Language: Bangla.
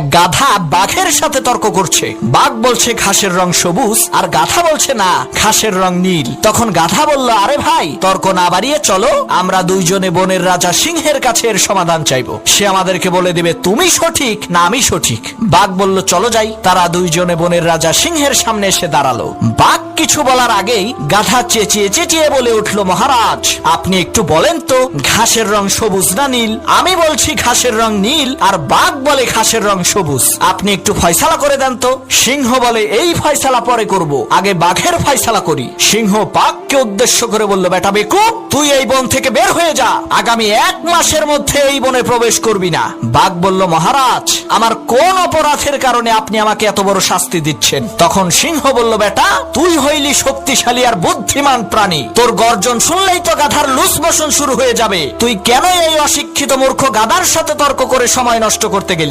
এক গাধা বাঘের সাথে তর্ক করছে। বাঘ বলছে ঘাসের রং সবুজ, আর গাধা বলছে না, ঘাসের রং নীল। তখন গাধা বলল, আরে ভাই, তর্ক না বাড়িয়ে চলো, আমরা দুইজনে বনের রাজা সিংহের কাছে এর সমাধান চাইবো। সে আমাদেরকে বলে দিবে তুমি সঠিক না আমি সঠিক। বাঘ বলল, চলো যাই। তারা দুইজনে বনের রাজা সিংহের সামনে এসে দাঁড়ালো। বাঘ কিছু বলার আগেই গাধা চেঁচিয়ে চেঁচিয়ে বলে উঠলো, মহারাজ, আপনি একটু বলেন তো ঘাসের রং সবুজ না নীল? আমি বলছি ঘাসের রং নীল, আর বাঘ বলে ঘাসের রং সবুজ। আপনি একটু ফয়সালা করে দেন তো। সিংহ বলে, এই ফয়সালা পরে করব, আগে বাঘের ফয়সালা করি। সিংহ বাঘকে উদ্দেশ্য করে বলল, বেটা বেকুব, তুই এই বন থেকে বের হয়ে যা, আগামী 1 মাসের মধ্যে এই বনে প্রবেশ করবি না। বাঘ বলল, মহারাজ, আমার কোন অপরাধের কারণে আপনি আমাকে এত বড় শাস্তি দিচ্ছেন? তখন সিংহ বলল, বেটা, তুই হইলি শক্তিশালী আর বুদ্ধিমান প্রাণী, তোর গর্জন শুনলেই তো গাধার লুজ মোশন শুরু হয়ে যাবে। তুই কেন এই অশিক্ষিত মূর্খ গাধার সাথে তর্ক করে সময় নষ্ট করতে গেলি?